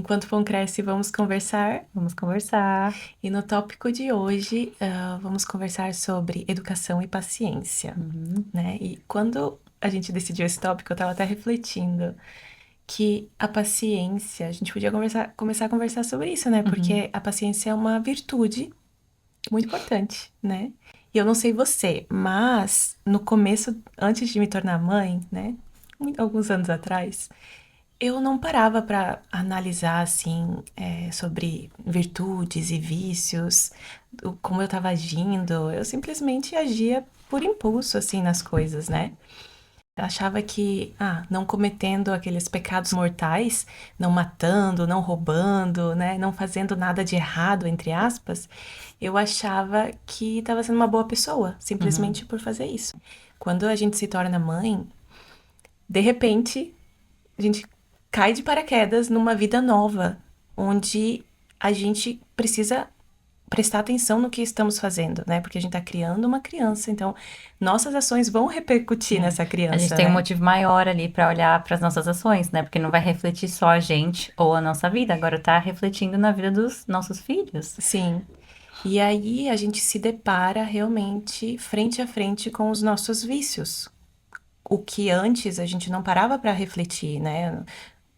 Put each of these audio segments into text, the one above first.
Enquanto o pão cresce, vamos conversar. Vamos conversar. E no tópico de hoje, vamos conversar sobre educação e paciência, Uhum, né? E quando a gente decidiu esse tópico, eu estava até refletindo que a paciência, a gente podia começar a conversar sobre isso, né? uhum. Porque a paciência é uma virtude muito importante, né? E eu não sei você, mas no começo, antes de me tornar mãe, né? Alguns anos atrás, eu não parava para analisar assim sobre virtudes e vícios, como eu estava agindo. Eu simplesmente agia por impulso assim nas coisas, né? Eu achava que, não cometendo aqueles pecados mortais, não matando, não roubando, né, não fazendo nada de errado, entre aspas, eu achava que estava sendo uma boa pessoa, Uhum. simplesmente por fazer isso. Quando a gente se torna mãe, de repente a gente cai de paraquedas numa vida nova, onde a gente precisa prestar atenção no que estamos fazendo, né? Porque a gente tá criando uma criança, então nossas ações vão repercutir É. nessa A gente criança, tem um né? motivo maior ali para olhar para as nossas ações, né? Porque não vai refletir só a gente ou a nossa vida, agora tá refletindo na vida dos nossos filhos. Sim. E aí a gente se depara realmente frente a frente com os nossos vícios. O que antes a gente não parava para refletir, né?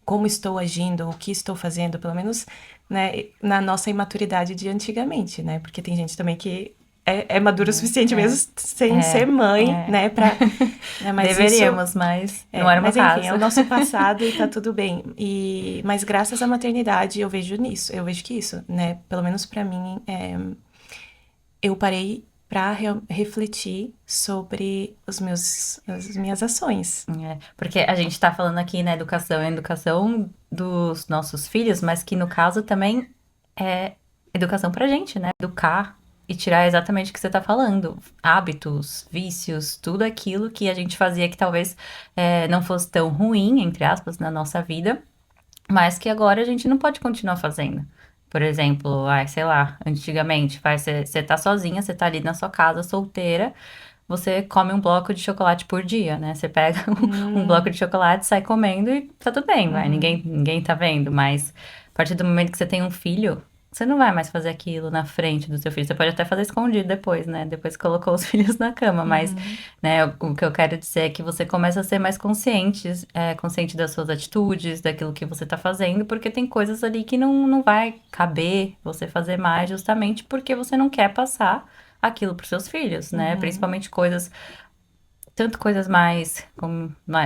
Como estou agindo, o que estou fazendo, pelo menos, né, na nossa imaturidade de antigamente, né? Porque tem gente também que é madura o suficiente É, mesmo sem é, ser mãe, é. né? Né, mas isso Deveríamos, mas não era o meu mas enfim, é caso. o nosso passado e tá tudo bem. Mas graças à maternidade eu vejo nisso, eu vejo que isso, né? Pelo menos pra mim, eu parei pra refletir sobre as minhas ações. É, porque a gente tá falando aqui na educação, é educação dos nossos filhos, mas que no caso também é educação pra gente, né? Educar e tirar exatamente o que você tá falando. Hábitos, vícios, tudo aquilo que a gente fazia que talvez não fosse tão ruim, entre aspas, na nossa vida, mas que agora a gente não pode continuar fazendo. Por exemplo, sei lá, antigamente, você tá sozinha, você tá ali na sua casa, solteira, você come um bloco de chocolate por dia, né? Você pega um bloco Hum, de chocolate, sai comendo e tá tudo bem, vai. uhum, Ninguém tá vendo, mas a partir do momento que você tem um filho, você não vai mais fazer aquilo na frente do seu filho. Você pode até fazer escondido depois, né? Depois que colocou os filhos na cama, mas, uhum, né, o que eu quero dizer é que você começa a ser mais consciente das suas atitudes, daquilo que você tá fazendo, porque tem coisas ali que não vai caber você fazer mais, justamente porque você não quer passar aquilo para seus filhos, né? uhum, Principalmente tanto coisas mais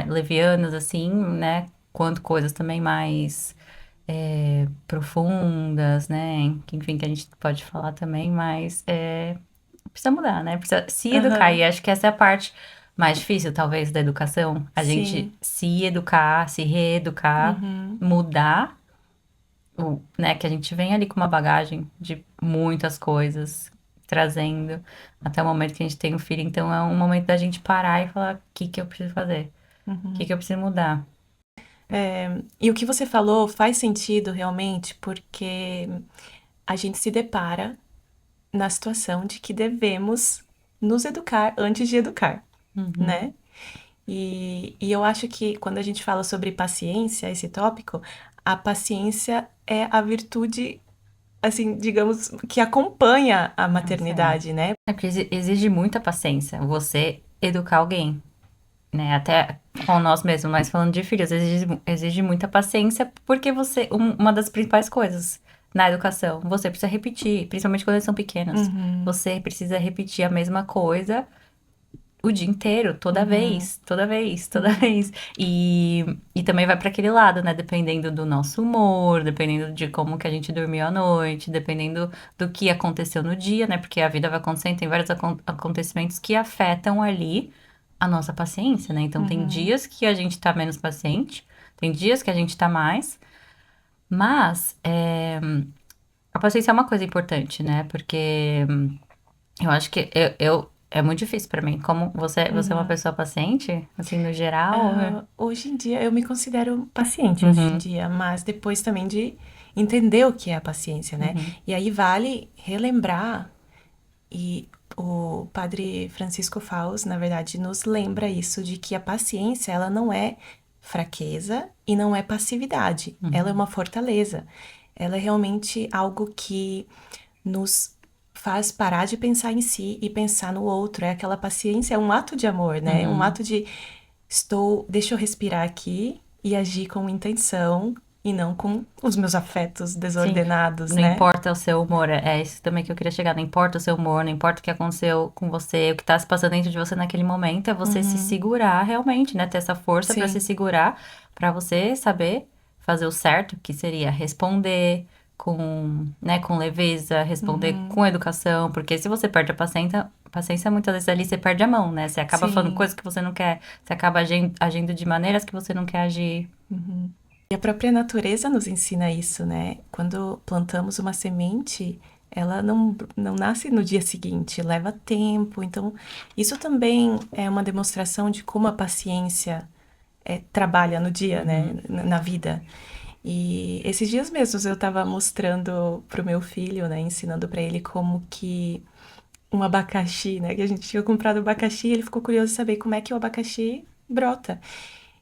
levianas, assim, né? Quanto coisas também mais profundas, né? Que, enfim, que a gente pode falar também, mas precisa mudar, né? Precisa se educar. E aham, acho que essa é a parte mais difícil, talvez, da educação. A gente sim, se educar, se reeducar, uhum, mudar, né? Que a gente vem ali com uma bagagem de muitas coisas, trazendo até o momento que a gente tem um filho. Então é um momento da gente parar e falar: o que que eu preciso fazer? O que uhum. que eu preciso mudar? E o que você falou faz sentido realmente, porque a gente se depara na situação de que devemos nos educar antes de educar, Uhum. né? E eu acho que quando a gente fala sobre paciência, esse tópico, a paciência é a virtude, assim, digamos, que acompanha a Nossa, é. maternidade, né? É porque exige muita paciência você educar alguém, né? Até com nós mesmos, mas falando de filhos, exige muita paciência, porque uma das principais coisas na educação, você precisa repetir, principalmente quando eles são pequenos. Uhum, Você precisa repetir a mesma coisa o dia inteiro, toda uhum, vez, toda vez, toda uhum, vez. E também vai para aquele lado, né? Dependendo do nosso humor, dependendo de como que a gente dormiu à noite, dependendo do que aconteceu no dia, né? Porque a vida vai acontecendo, tem vários acontecimentos que afetam ali a nossa paciência, né? Então tem uhum, dias que a gente tá menos paciente, tem dias que a gente tá mais, mas a paciência é uma coisa importante, né? Porque eu acho que é muito difícil pra mim. Como você é uma uhum. pessoa paciente, assim, no geral? Hoje em dia, eu me considero paciente hoje em Uhum, dia, mas depois também de entender o que é a paciência, né? uhum, E aí vale relembrar, e o padre Francisco Faus, na verdade, nos lembra isso, de que a paciência, ela não é fraqueza e não é passividade. Ela é Uhum. uma fortaleza. Ela é realmente algo que nos faz parar de pensar em si e pensar no outro. É aquela paciência, é um ato de amor, né? Um Uhum. ato de deixa eu respirar aqui e agir com intenção e não com os meus afetos Sim, desordenados, não né? importa o seu humor, é isso também que eu queria chegar. Não importa o seu humor, não importa o que aconteceu com você, o que tá se passando dentro de você naquele momento, é você se Uhum, segurar realmente, né? Ter essa força pra se sim. segurar, pra você saber fazer o certo, que seria responder com, né, com leveza, responder Uhum, com educação, porque se você perde a paciência muitas vezes ali você perde a mão, né? Você acaba falando sim. coisas que você não quer, você acaba agindo de maneiras que você não quer agir. Uhum. E a própria natureza nos ensina isso, né? Quando plantamos uma semente, ela não nasce no dia seguinte, leva tempo. Então, isso também é uma demonstração de como a paciência trabalha no dia, né? Uhum. Na vida. E esses dias mesmos eu estava mostrando pro meu filho, né? Ensinando para ele como que um abacaxi, né? Que a gente tinha comprado abacaxi, ele ficou curioso de saber como é que o abacaxi brota.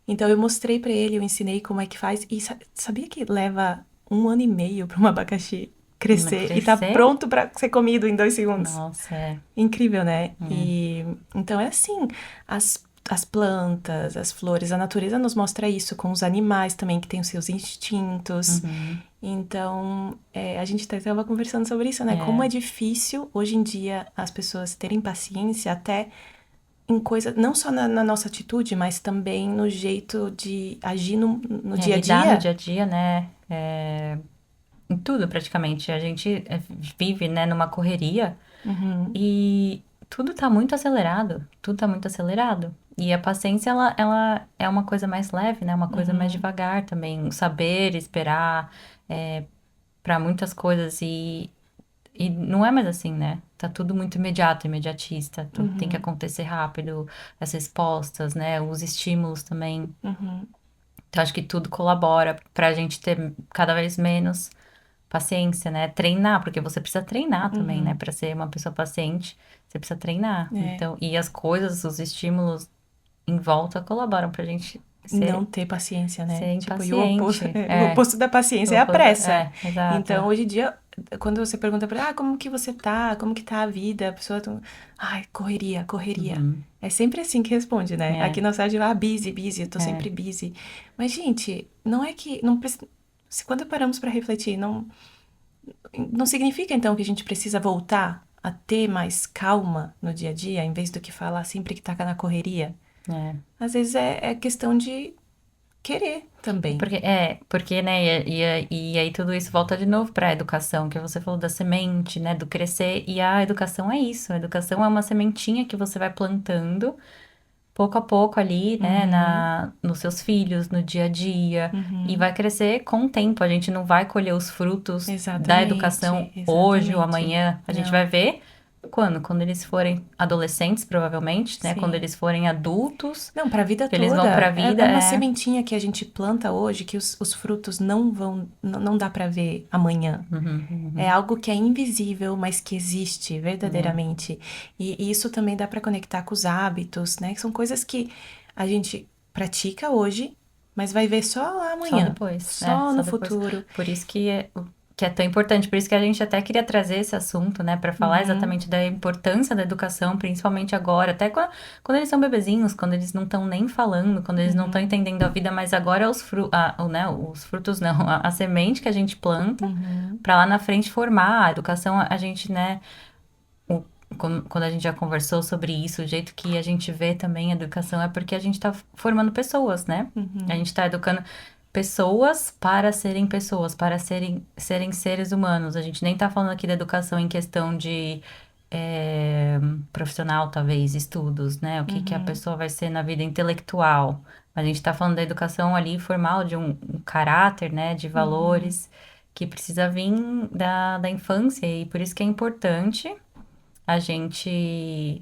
Então eu mostrei pra ele, eu ensinei como é que faz e sabia que leva 1 ano e meio para um abacaxi crescer e tá Crescer? pronto pra ser comido em 2 segundos. Nossa, é. Incrível, né? É. E então é assim, as plantas, as flores, a natureza nos mostra isso com os animais também que têm os seus instintos. Uhum. Então, a gente estava conversando sobre isso, né? Como É. é difícil hoje em dia as pessoas terem paciência até em coisa, não só na nossa atitude, mas também no jeito de agir no É, dia a lidar no dia. dia a dia, né? Em tudo praticamente. A gente vive, né, numa correria Uhum, e tudo tá muito acelerado. Tudo tá muito acelerado. E a paciência, ela é uma coisa mais leve, né? Uma coisa mais uhum, devagar também. O saber esperar para muitas coisas e não é mais assim, né? Tá tudo muito imediato, imediatista. Tudo tem que uhum, acontecer rápido. As respostas, né? Os estímulos também. uhum, Então, acho que tudo colabora para a gente ter cada vez menos paciência, né? Treinar, porque você precisa treinar também, né? uhum. Para ser uma pessoa paciente, você precisa treinar. É, Então, e as coisas, os estímulos em volta colaboram para a gente não ser, ter paciência, ser né? Tipo, e o oposto, impaciente. o oposto da paciência é a pressa. Exato. Então, hoje em dia, quando você pergunta pra como que você tá? Como que tá a vida? A pessoa, ai, correria, correria. Uhum, É sempre assim que responde, né? Aqui é, na cidade, busy, busy, eu tô é, sempre busy. Mas, gente, não é que, não precisa, se quando paramos pra refletir, não significa então que a gente precisa voltar a ter mais calma no dia a dia, em vez do que falar sempre que tá na correria. é. Às vezes é questão de querer também. Porque, né, e aí tudo isso volta de novo para a educação, que você falou da semente, né, do crescer, e a educação é isso, a educação é uma sementinha que você vai plantando pouco a pouco ali, né, Uhum, nos seus filhos, no dia a dia, e uhum. vai crescer com o tempo, a gente não vai colher os frutos da educação Exatamente, hoje ou exatamente. amanhã, a gente vai Não. ver quando? Quando eles forem adolescentes, provavelmente, né, quando Sim. eles forem adultos, Não, para a vida que eles vão para a toda. É vida, uma sementinha que a gente planta hoje que os frutos não vão. Não dá para ver amanhã. Uhum, É uhum, algo que é invisível, mas que existe é. verdadeiramente. E isso também dá para conectar com os hábitos, né? Que são coisas que a gente pratica hoje, mas vai ver só lá Só amanhã, depois, só só no depois. futuro. Por isso que é tão importante, por isso que a gente até queria trazer esse assunto, né, para falar Uhum, exatamente da importância da educação, principalmente agora, até quando eles são bebezinhos, quando eles não estão nem falando, quando eles não estão uhum, entendendo a vida, mas agora né, os frutos não, a semente que a gente planta, uhum, para lá na frente formar. A educação, a gente, né, quando a gente já conversou sobre isso, o jeito que a gente vê também a educação é porque a gente está formando pessoas, né? A uhum, gente está educando pessoas, para serem seres humanos. A gente nem está falando aqui da educação em questão de profissional, talvez, estudos, né? O que que a uhum, pessoa vai ser na vida intelectual. A gente está falando da educação ali formal, de um caráter, né? De uhum. valores que precisa vir da infância e por isso que é importante a gente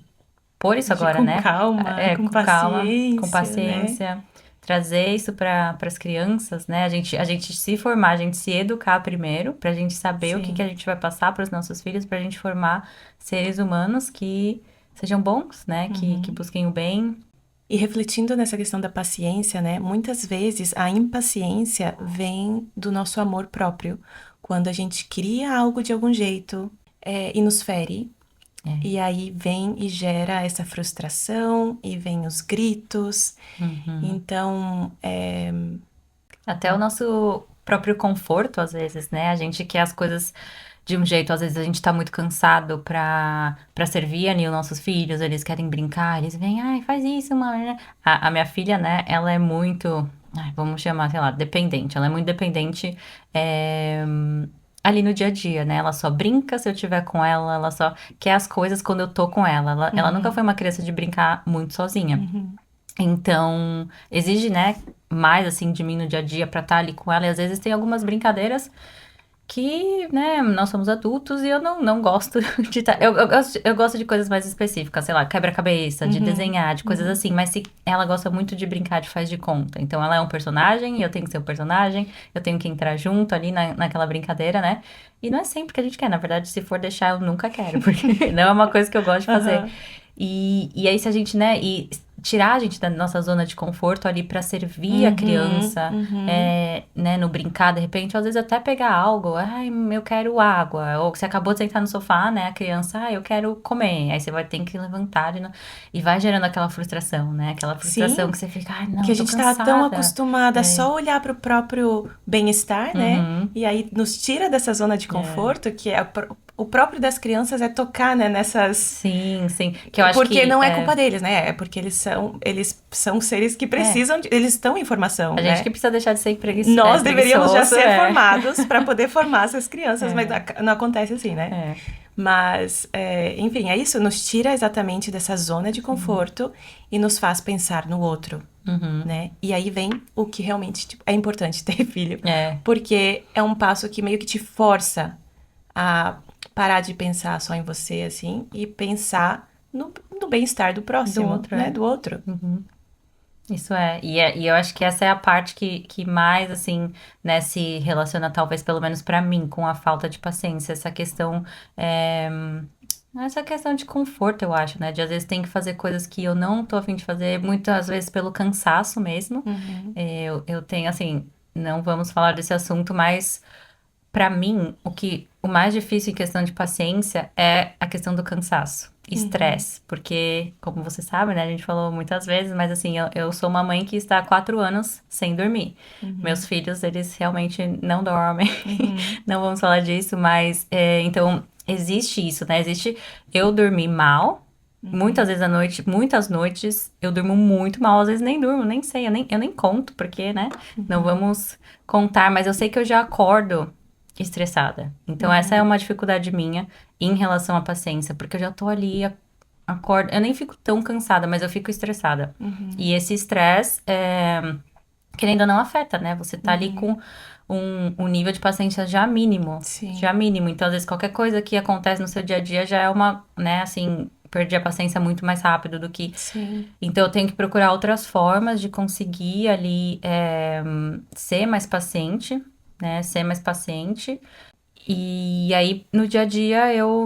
pôr isso Agir agora, com né? calma, com Com calma, com paciência, né? paciência, trazer isso para as crianças, né? A gente se formar, a gente se educar primeiro, para a gente saber o que que a Sim. gente vai passar para os nossos filhos, para a gente formar seres humanos que sejam bons, né? Que Uhum. busquem o bem E refletindo nessa questão da paciência, né? Muitas vezes a impaciência vem do nosso amor próprio. Quando a gente cria algo de algum jeito, e nos fere. E aí vem e gera essa frustração, e vem os gritos. Então, Até o nosso próprio conforto, às vezes, né? A gente quer as coisas de um jeito, às vezes a gente tá muito cansado pra servir ali os nossos filhos, eles querem brincar, eles vêm, ai, faz isso, mãe. A minha filha, né, ela é muito, ai, vamos chamar, sei lá, dependente. Ela é muito dependente é, ali no dia a dia, né? Ela só brinca se eu estiver com ela, ela só quer as coisas quando eu tô com ela. Ela nunca foi uma criança de brincar muito sozinha. Então, exige, né, mais assim de mim no dia a dia pra estar ali com ela. E às vezes tem algumas brincadeiras que, né, nós somos adultos e eu não gosto de estar. Eu gosto de coisas mais específicas, sei lá, quebra-cabeça, de desenhar, de coisas assim. Mas se ela gosta muito de brincar de faz de conta. Então ela é um personagem, eu tenho que ser um personagem, eu tenho que entrar junto ali naquela brincadeira, né? E não é sempre que a gente quer, na verdade, se for deixar, eu nunca quero, porque não é uma coisa que eu gosto de fazer. Aham. E aí, se a gente, né, e tirar a gente da nossa zona de conforto ali pra servir a criança, né, no brincar, de repente, às vezes até pegar algo, ai, eu quero água, ou você acabou de sentar no sofá, né, a criança, ai, eu quero comer, aí você vai ter que levantar e vai gerando aquela frustração, né, aquela frustração Sim, que você fica, ai, não, que a eu tô gente tá tão cansada. acostumada a só olhar para o próprio bem-estar, né? Uhum, E aí nos tira dessa zona de conforto, que é o próprio das crianças é tocar, né, nessas. sim, sim, que eu acho Porque que não é culpa deles, né? É porque eles são seres que precisam, eles estão em formação, a gente né? que precisa deixar de ser Nós deveríamos já preguiçoso, ser formados para poder formar essas crianças, mas não acontece assim, né? é, Mas, enfim, é isso, nos tira exatamente dessa zona de sim, conforto e nos faz pensar no outro, né? E aí vem o que realmente tipo, é importante ter filho, é, porque é um passo que meio que te força a parar de pensar só em você, assim, e pensar no bem-estar do do próximo, outro, né? Do outro. Isso é. E eu acho que essa é a parte que mais, assim, né, se relaciona, talvez, pelo menos pra mim, com a falta de paciência. É, essa questão de conforto, eu acho, né? De às vezes tem que fazer coisas que eu não tô a fim de fazer, muitas vezes pelo cansaço mesmo. Eu tenho, assim, não vamos falar desse assunto, mas pra mim, o mais difícil em questão de paciência é a questão do cansaço. Estresse, porque, como você sabe, né, a gente falou muitas vezes, mas assim, eu sou uma mãe que está há 4 anos sem dormir. Meus filhos, eles realmente não dormem, não vamos falar disso, mas, então, existe isso, né, existe eu dormir mal, muitas vezes à noite, muitas noites, eu durmo muito mal, às vezes nem durmo, nem sei, eu nem conto, porque, né, não vamos contar, mas eu sei que eu já acordo estressada. Então, essa é uma dificuldade minha em relação à paciência, porque eu já tô ali, acordo, eu nem fico tão cansada, mas eu fico estressada. E esse estresse, querendo ou não, afeta, né? Você tá ali com um nível de paciência já mínimo, Sim, já mínimo. Então, às vezes, qualquer coisa que acontece no seu dia a dia já é uma, né, assim, perdi a paciência muito mais rápido do que. sim. Então, eu tenho que procurar outras formas de conseguir ali ser mais paciente, né? Ser mais paciente. E aí, no dia a dia, eu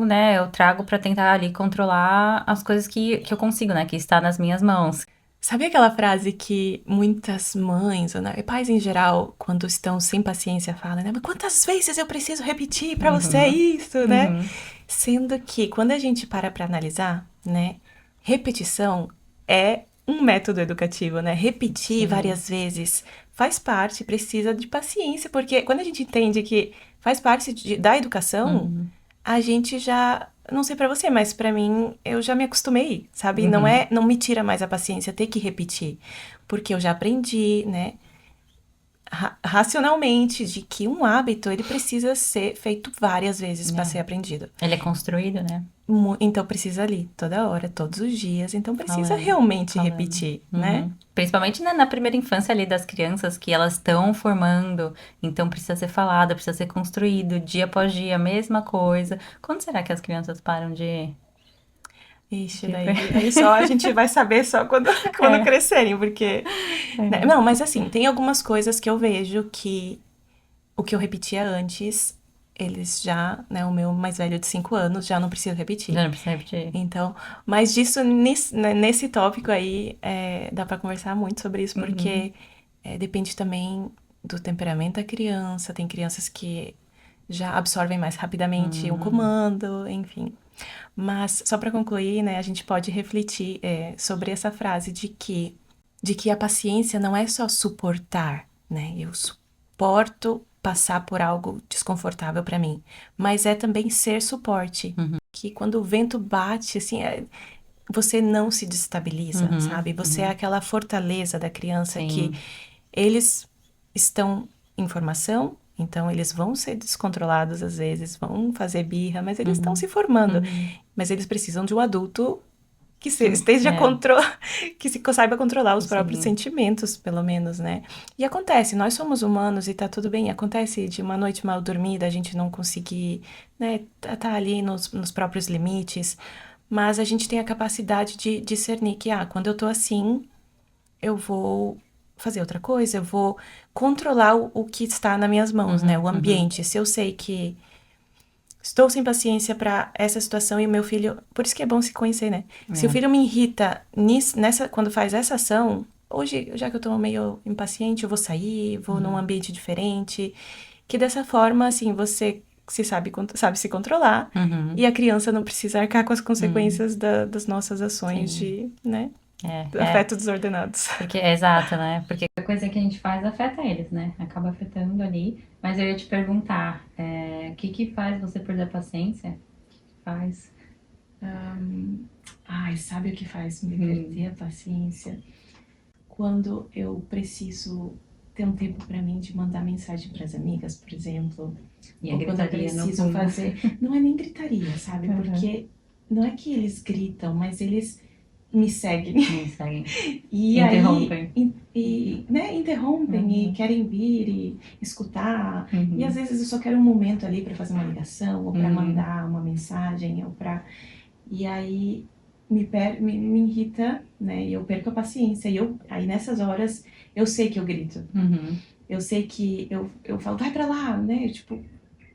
trago pra tentar ali controlar as coisas que eu consigo, né? Que está nas minhas mãos. Sabe aquela frase que muitas mães, ou né, e pais em geral, quando estão sem paciência, falam, né? Mas quantas vezes eu preciso repetir pra você Uhum, isso, né? uhum, Sendo que quando a gente para pra analisar, né? Repetição é um método educativo, né? Repetir sim. várias vezes faz parte, precisa de paciência, porque quando a gente entende que faz parte da educação, Uhum, a gente já, não sei pra você, mas pra mim eu já me acostumei, sabe? uhum. Não me tira mais a paciência ter que repetir, porque eu já aprendi, né, racionalmente de que um hábito ele precisa ser feito várias vezes pra ser É. aprendido. Ele é construído, né? Então precisa ali toda hora, todos os dias, então precisa Falando, realmente falando. repetir, né? Uhum. Principalmente, né, na primeira infância ali das crianças que elas estão formando, então precisa ser falado, precisa ser construído, dia após dia, a mesma coisa. Quando será que as crianças param Ixi, de... daí só a gente vai saber só quando, quando É, crescerem, porque. Né? Não, mas assim, tem algumas coisas que eu vejo que o que eu repetia antes eles já, né, o meu mais velho de 5 anos já não precisa repetir. Já não precisa repetir. Então, mas disso, nesse tópico aí, dá pra conversar muito sobre isso, porque depende também do temperamento da criança. Tem crianças que já absorvem mais rapidamente um comando, enfim. Mas, só pra concluir, né, a gente pode refletir sobre essa frase de que a paciência não é só suportar, né? Eu suporto passar por algo desconfortável pra mim, mas é também ser suporte. Que quando o vento bate, assim, você não se desestabiliza, sabe? Você é aquela fortaleza da criança Sim. que eles estão em formação, então eles vão ser descontrolados às vezes, vão fazer birra, mas eles estão se formando. Mas eles precisam de um adulto que esteja que saiba controlar os próprios sentimentos, pelo menos, né? E acontece, nós somos humanos e tá tudo bem. Acontece de uma noite mal dormida, a gente não conseguir, né, tá ali nos próprios limites. Mas a gente tem a capacidade de discernir que, quando eu tô assim, eu vou fazer outra coisa, eu vou controlar o que está nas minhas mãos, né? O ambiente. Se eu sei que estou sem paciência pra essa situação e o meu filho... Por isso que é bom se conhecer, né? Se o filho me irrita quando faz essa ação, hoje, já que eu tô meio impaciente, eu vou sair, vou num ambiente diferente. Que dessa forma, assim, você sabe se controlar e a criança não precisa arcar com as consequências das nossas ações de, né? Afeto desordenados. Porque é exato, né? Porque a coisa que a gente faz afeta eles, né? Acaba afetando ali. Mas eu ia te perguntar, o que faz você perder a paciência? O que faz? Sabe o que faz me perder a paciência? Quando eu preciso ter um tempo pra mim de mandar mensagem pras amigas, por exemplo. E a Ou quando eu gritaria no preciso fundo. fazer... Não é nem gritaria, sabe? Porque não é que eles gritam, mas eles me seguem. Me seguem. E Interrompem. aí, né, interrompem e querem vir e escutar. E às vezes eu só quero um momento ali pra fazer uma ligação, ou pra mandar uma mensagem, ou pra... E aí me irrita, né? E eu perco a paciência. E aí nessas horas eu sei que eu grito. Eu sei que eu falo, vai pra lá, né? Tipo,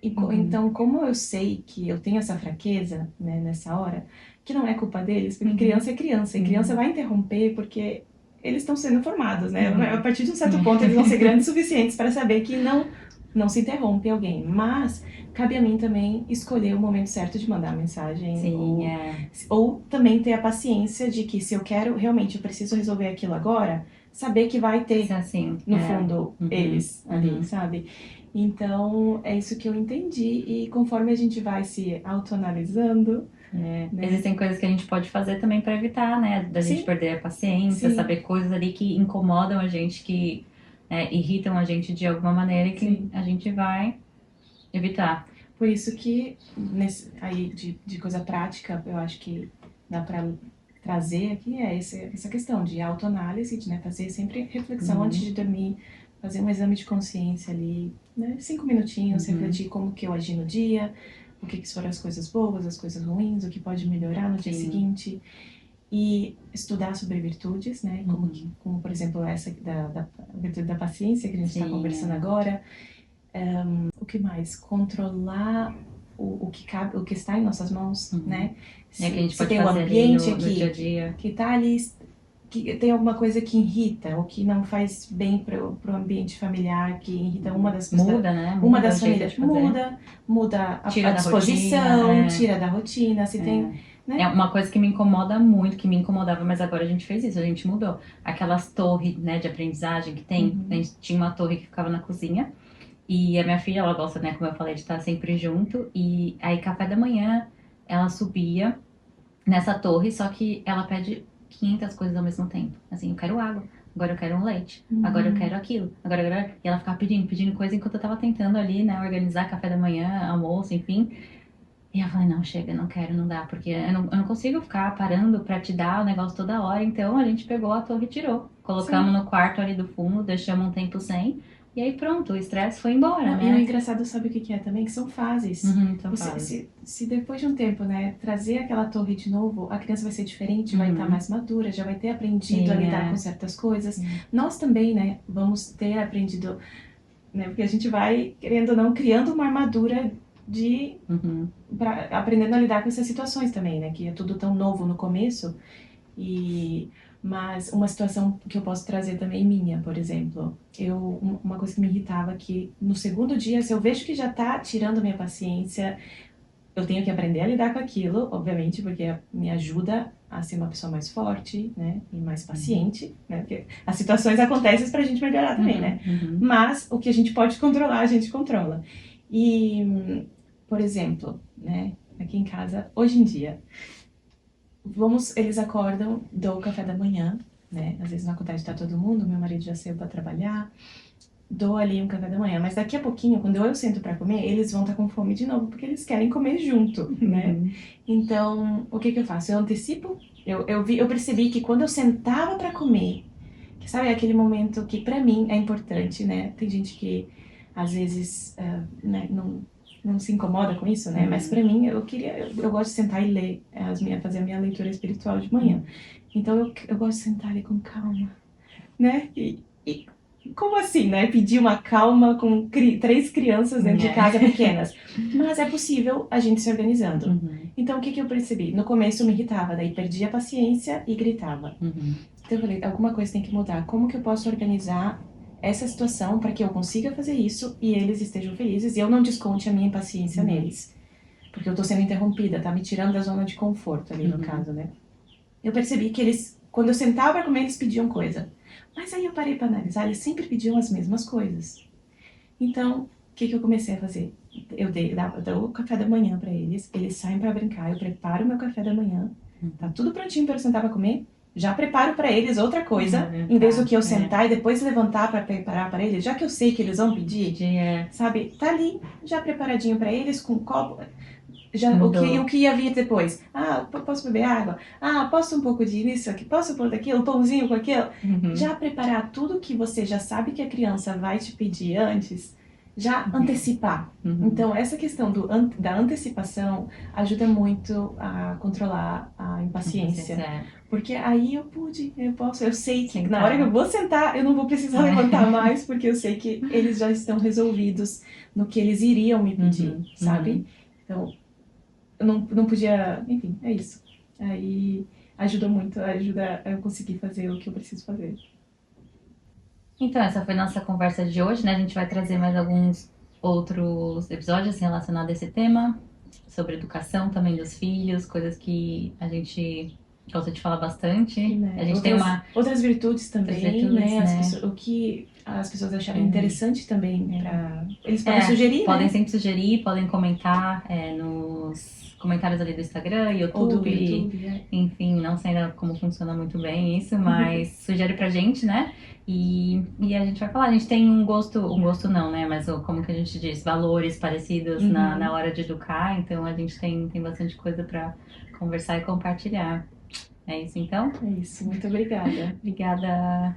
então, como eu sei que eu tenho essa fraqueza, né, nessa hora, que não é culpa deles, porque criança é criança, e criança vai interromper porque eles estão sendo formados, né? A partir de um certo ponto eles vão ser grandes o suficientes para saber que não se interrompe alguém. Mas cabe a mim também escolher o momento certo de mandar a mensagem. Sim, ou também ter a paciência de que se eu quero, realmente, eu preciso resolver aquilo agora, saber que vai ter, assim, no fundo, eles ali, sabe? Então, é isso que eu entendi. E conforme a gente vai se autoanalisando... Né? Existem coisas que a gente pode fazer também para evitar, né? Da gente perder a paciência, saber coisas ali que incomodam a gente, que irritam a gente de alguma maneira e que a gente vai evitar. Por isso que, aí de coisa prática, eu acho que dá para trazer aqui essa questão de autoanálise, de, né, fazer sempre reflexão antes de dormir, fazer um exame de consciência ali, né, 5 minutinhos, refletir como que eu agi no dia, o que foram as coisas boas, as coisas ruins, o que pode melhorar no dia seguinte, e estudar sobre virtudes, né, como por exemplo essa da virtude da paciência que a gente está conversando agora. O que mais? Controlar o que cabe, o que está em nossas mãos, né? Que a gente pode tem um fazer ambiente no aqui dia a dia. que tá ali, que tem alguma coisa que irrita ou que não faz bem pro ambiente familiar, que irrita uma das pessoas. Muda, né? Uma das famílias muda a disposição, tira da rotina, se tem... Né? É uma coisa que me incomoda muito, que me incomodava, mas agora a gente fez isso, a gente mudou. Aquelas torres, né, de aprendizagem que tem, a gente tinha uma torre que ficava na cozinha, e a minha filha, ela gosta, né, como eu falei, de estar sempre junto, e aí café da manhã ela subia nessa torre, só que ela pede 500 coisas ao mesmo tempo. Assim, eu quero água, agora eu quero um leite, agora eu quero aquilo, agora... E ela ficava pedindo coisa enquanto eu tava tentando ali, né, organizar café da manhã, almoço, enfim... E eu falei, não, chega, não quero, não dá, porque eu não consigo ficar parando pra te dar o negócio toda hora. Então a gente pegou a torre e tirou. Colocamos no quarto ali do fundo, deixamos um tempo sem. E aí pronto, o estresse foi embora, né? E o engraçado, sabe o que é também? Que são fases. São fases. Se depois de um tempo, né, trazer aquela torre de novo, a criança vai ser diferente, vai estar mais madura, já vai ter aprendido a lidar com certas coisas. Nós também, né, vamos ter aprendido, né, porque a gente vai, querendo ou não, criando uma armadura de Uhum. aprendendo a lidar com essas situações também, né? Que é tudo tão novo no começo. E mas uma situação que eu posso trazer também minha, por exemplo, uma coisa que me irritava que no segundo dia, se eu vejo que já tá tirando minha paciência, eu tenho que aprender a lidar com aquilo, obviamente, porque me ajuda a ser uma pessoa mais forte, né, e mais paciente, né, porque as situações acontecem pra gente melhorar também, né, Uhum. mas o que a gente pode controlar, a gente controla. E, por exemplo, né, aqui em casa, hoje em dia, eles acordam, dou o café da manhã, né, às vezes não acontece de estar todo mundo, meu marido já saiu pra trabalhar, dou ali um café da manhã, mas daqui a pouquinho, quando eu sento pra comer, eles vão estar com fome de novo, porque eles querem comer junto, né? Uhum. Então, o que que eu faço? Eu antecipo, eu percebi que quando eu sentava pra comer, que sabe aquele momento que pra mim é importante, né? Tem gente que às vezes né, não se incomoda com isso, né? Mas pra mim, eu gosto de sentar e ler, fazer a minha leitura espiritual de manhã. Então eu gosto de sentar ali com calma, né? E como assim, né? Pedir uma calma com 3 crianças dentro de casa pequenas. Mas é possível a gente se organizando. Uhum. Então, o que que eu percebi? No começo eu me irritava, daí perdia a paciência e gritava. Uhum. Então eu falei, alguma coisa tem que mudar. Como que eu posso organizar essa situação para que eu consiga fazer isso e eles estejam felizes e eu não desconte a minha impaciência neles? Porque eu tô sendo interrompida, tá me tirando da zona de conforto ali no caso, né? Eu percebi que eles, quando eu sentava para comer, eles pediam coisa. Mas aí eu parei para analisar, eles sempre pediam as mesmas coisas. Então, o que que eu comecei a fazer? Dou o café da manhã para eles saem para brincar, eu preparo o meu café da manhã, tá tudo prontinho para eu sentar para comer, já preparo para eles outra coisa, em vez do que eu sentar e depois levantar para preparar para eles, já que eu sei que eles vão pedir, sabe? Tá ali, já preparadinho para eles, com um copo, já, o que ia vir depois? Ah, posso beber água? Ah, posso um pouco disso aqui? Posso pôr daquilo? Um pãozinho com aquilo? Já preparar tudo que você já sabe que a criança vai te pedir antes, já antecipar. Então, essa questão da antecipação ajuda muito a controlar a impaciência. Porque aí eu sei que na hora que eu vou sentar, eu não vou precisar levantar mais, porque eu sei que eles já estão resolvidos no que eles iriam me pedir, sabe? Então, eu não podia, enfim, é isso. Aí ajuda muito, ajuda a eu conseguir fazer o que eu preciso fazer. Então, essa foi nossa conversa de hoje, né? A gente vai trazer mais alguns outros episódios relacionados a esse tema, sobre educação também dos filhos, coisas que a gente gosta de falar bastante. Né? A gente tem outras virtudes também, virtudes, né? né? O que as pessoas acharem interessante também eles podem sugerir, podem né? sempre sugerir, podem comentar nos comentários ali do Instagram, Ou do YouTube, YouTube, enfim, não sei ainda como funciona muito bem isso, mas sugere pra gente, né? E a gente vai falar, a gente tem um gosto não, né? Mas como que a gente diz, valores parecidos na hora de educar, então a gente tem bastante coisa pra conversar e compartilhar. É isso então? É isso, muito obrigada. Obrigada.